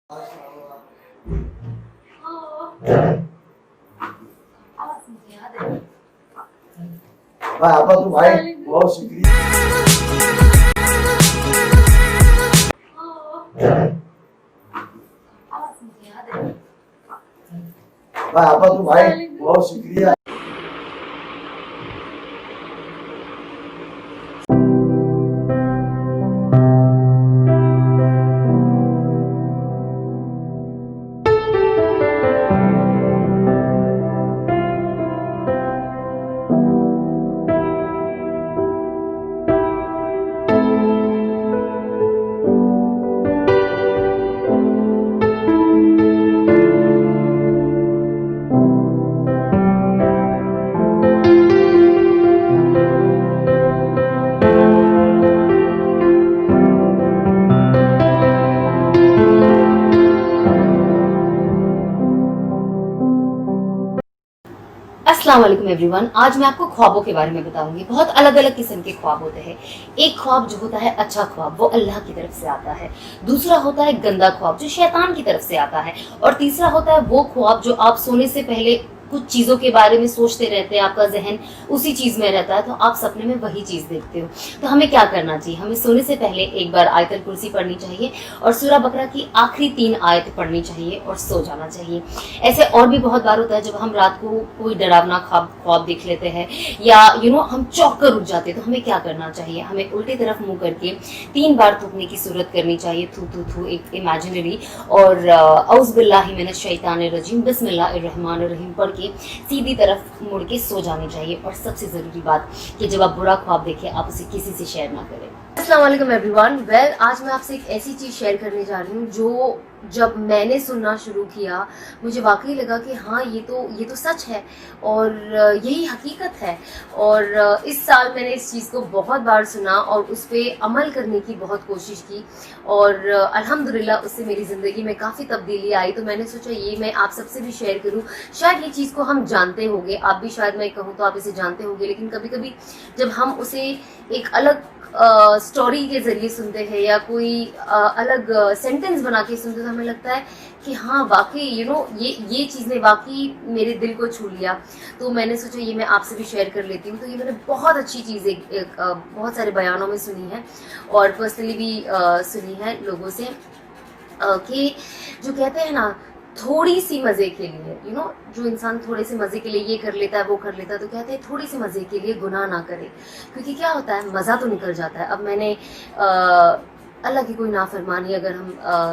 भाई आपा तो भाई बहुत शुक्रिया। भाई आपा तो भाई बहुत शुक्रिया। अस्सलाम वालेकुम एवरीवन। आज मैं आपको ख्वाबों के बारे में बताऊंगी। बहुत अलग अलग किस्म के ख्वाब होते हैं। एक ख्वाब जो होता है अच्छा ख्वाब, वो अल्लाह की तरफ से आता है। दूसरा होता है गंदा ख्वाब, जो शैतान की तरफ से आता है। और तीसरा होता है वो ख्वाब जो आप सोने से पहले कुछ चीज़ों के बारे में सोचते रहते हैं, आपका जहन उसी चीज़ में रहता है, तो आप सपने में वही चीज़ देखते हो। तो हमें क्या करना चाहिए? हमें सोने से पहले एक बार आयतल कुर्सी पढ़नी चाहिए और सूरह बकरा की आखिरी 3 आयत पढ़नी चाहिए और सो जाना चाहिए। ऐसे और भी बहुत बार होता है जब हम रात को कोई डरावना ख्वाब देख लेते हैं या हम चौंक कर उठ जाते हैं। तो हमें क्या करना चाहिए? हमें उल्टी तरफ मुँह करके 3 बार थूकने की सूरत करनी चाहिए, थू थू थू, एक इमेजिनरी, और औज़ बिल्लाहि मिनश शैतानिर रजीम बिस्मिल्लाहिर रहमानिर रहीम पढ़ के सीधी तरफ मुड़ के सो जानी चाहिए। और सबसे ज़रूरी बात कि जब आप बुरा ख्वाब देखें आप उसे किसी से शेयर ना करें। अस्सलाम वालेकुम एवरीवन। वेल, आज मैं आपसे एक ऐसी चीज़ शेयर करने जा रही हूँ जो जब मैंने सुनना शुरू किया मुझे वाकई लगा कि हाँ, ये तो सच है और यही हकीकत है। और इस साल मैंने इस चीज़ को बहुत बार सुना और उस पर अमल करने की बहुत कोशिश की और अल्हम्दुलिल्लाह उससे मेरी ज़िंदगी में काफ़ी तब्दीली आई। तो मैंने सोचा ये मैं आप सबसे भी शेयर करूँ। शायद ये चीज़ को हम जानते होंगे, आप भी शायद मैं कहूँ तो आप इसे जानते होंगे, लेकिन कभी कभी जब हम उसे एक अलग स्टोरी के ज़रिए सुनते हैं या कोई अलग सेंटेंस बना के सुनते हैं तो हमें लगता है कि हाँ वाकई ये चीज़ ने वाकई मेरे दिल को छू लिया। तो मैंने सोचा ये मैं आपसे भी शेयर कर लेती हूँ। तो ये मैंने बहुत अच्छी चीज़ एक बहुत सारे बयानों में सुनी है और पर्सनली भी सुनी है लोगों से कि जो कहते हैं ना, थोड़ी सी मज़े के लिए जो इंसान थोड़े से मज़े के लिए ये कर लेता है वो कर लेता है, तो कहते हैं थोड़ी सी मज़े के लिए गुनाह ना करे, क्योंकि क्या होता है मज़ा तो निकल जाता है। अब मैंने अल्लाह की कोई नाफरमानी अगर हम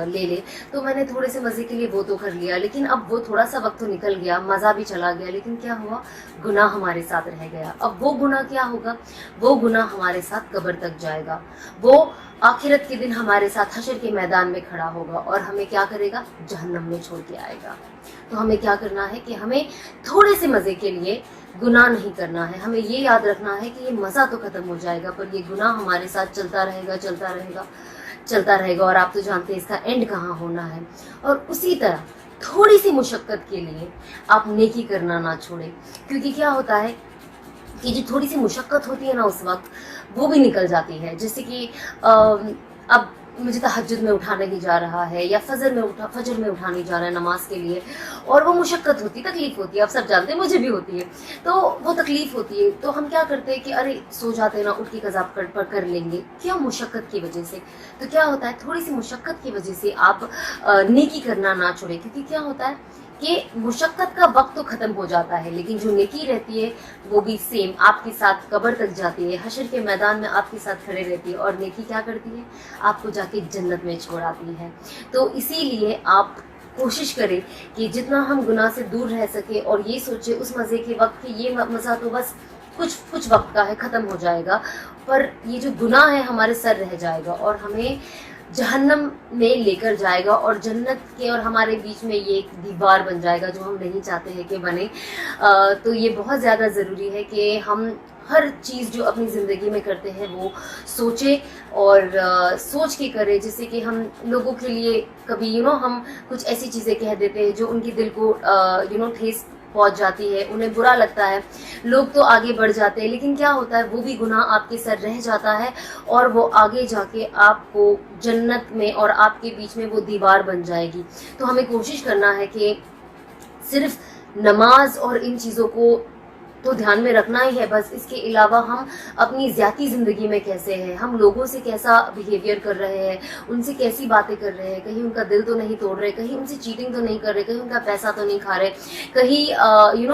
ले ले तो मैंने थोड़े से मज़े के लिए वो तो कर लिया, लेकिन अब वो थोड़ा सा वक्त तो निकल गया, मज़ा भी चला गया, लेकिन क्या हुआ, गुनाह हमारे साथ रह गया। अब वो गुनाह क्या होगा? वो गुनाह हमारे साथ कब्र तक जाएगा, वो आखिरत के दिन हमारे साथ हशर के मैदान में खड़ा होगा और हमें क्या करेगा? जहन्नम में छोड़ के आएगा। तो हमें क्या करना है कि हमें थोड़े से मज़े के लिए गुनाह नहीं करना है। हमें ये याद रखना है कि ये मज़ा तो ख़त्म हो जाएगा पर ये गुनाह हमारे साथ चलता रहेगा चलता रहेगा चलता रहेगा, और आप तो जानते हैं इसका एंड कहाँ होना है। और उसी तरह थोड़ी सी मुशक्क़त के लिए आप नेकी करना ना छोड़ें, क्योंकि क्या होता है कि जो थोड़ी सी मुशक्क़त होती है ना उस वक्त वो भी निकल जाती है। जैसे कि अब मुझे तहज्जुद में उठाने नहीं जा रहा है या फजर में उठाने जा रहा है नमाज के लिए, और वो मुशक्क़त होती, तकलीफ़ होती है, आप सब जानते हैं, मुझे भी होती है, तो वो तकलीफ़ होती है। तो हम क्या करते हैं कि अरे सो जाते हैं ना, उठ के कज़ा कर लेंगे, क्यों? मुशक्क़त की वजह से। तो क्या होता है, थोड़ी सी मुशक्क़त की वजह से आप नेकी करना ना छोड़ें, क्योंकि क्या होता है कि मुशक्क़त का वक्त तो ख़त्म हो जाता है, लेकिन जो नेकी रहती है वो भी सेम आपके साथ कब्र तक जाती है, हशर के मैदान में आपके साथ खड़े रहती है। और नेकी क्या करती है? आपको जाके जन्नत में छोड़ आती है। तो इसीलिए आप कोशिश करें कि जितना हम गुनाह से दूर रह सके, और ये सोचे उस मज़े के वक्त कि ये मज़ा तो बस कुछ वक्त का है, ख़त्म हो जाएगा, पर ये जो गुनाह है हमारे सर रह जाएगा और हमें जहन्नम में लेकर जाएगा, और जन्नत के और हमारे बीच में ये एक दीवार बन जाएगा जो हम नहीं चाहते हैं कि बने। तो ये बहुत ज़्यादा ज़रूरी है कि हम हर चीज़ जो अपनी ज़िंदगी में करते हैं वो सोचें और सोच के करें, जिससे कि हम लोगों के लिए कभी हम कुछ ऐसी चीज़ें कह देते हैं जो उनके दिल को ठेस पहुंच जाती है, उन्हें बुरा लगता है, लोग तो आगे बढ़ जाते हैं, लेकिन क्या होता है वो भी गुनाह आपके सर रह जाता है और वो आगे जाके आपको जन्नत में और आपके बीच में वो दीवार बन जाएगी। तो हमें कोशिश करना है कि सिर्फ नमाज और इन चीज़ों को तो ध्यान में रखना ही है, बस इसके अलावा हम अपनी ज़ाती ज़िंदगी में कैसे हैं, हम लोगों से कैसा बिहेवियर कर रहे हैं, उनसे कैसी बातें कर रहे हैं, कहीं उनका दिल तो नहीं तोड़ रहे, कहीं उनसे चीटिंग तो नहीं कर रहे, कहीं उनका पैसा तो नहीं खा रहे, कहीं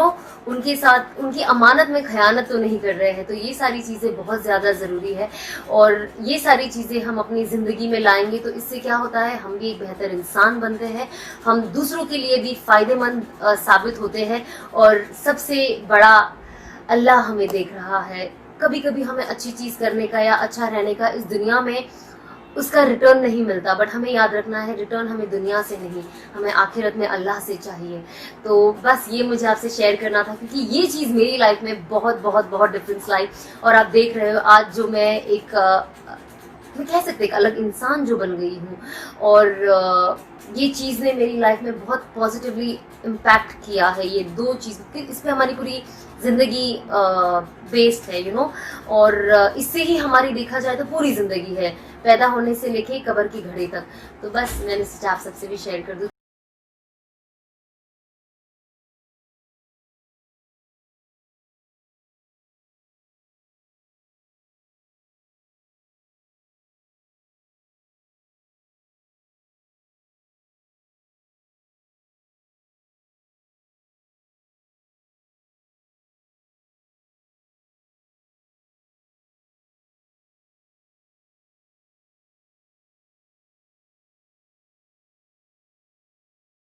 उनके साथ उनकी अमानत में खयानत तो नहीं कर रहे हैं। तो ये सारी चीज़ें बहुत ज़्यादा ज़रूरी है और ये सारी चीज़ें हम अपनी ज़िंदगी में लाएंगे तो इससे क्या होता है, हम भी एक बेहतर इंसान बनते हैं, हम दूसरों के लिए भी फ़ायदेमंद साबित होते हैं और सबसे बड़ा अल्लाह हमें देख रहा है। कभी कभी हमें अच्छी चीज़ करने का या अच्छा रहने का इस दुनिया में उसका रिटर्न नहीं मिलता, बट हमें याद रखना है रिटर्न हमें दुनिया से नहीं, हमें आखिरत में अल्लाह से चाहिए। तो बस ये मुझे आपसे शेयर करना था क्योंकि ये चीज़ मेरी लाइफ में बहुत बहुत बहुत डिफरेंस लाई और आप देख रहे हो आज जो मैं एक मैं कह सकते एक अलग इंसान जो बन गई हूँ और ये चीज़ ने मेरी लाइफ में बहुत पॉजिटिवली इम्पैक्ट किया है। ये दो चीज़ इस पे हमारी पूरी ज़िंदगी बेस्ड है और इससे ही हमारी देखा जाए तो पूरी ज़िंदगी है, पैदा होने से लेके कब्र की घड़ी तक। तो बस मैंने सोचा आप सबसे भी शेयर कर दूँ।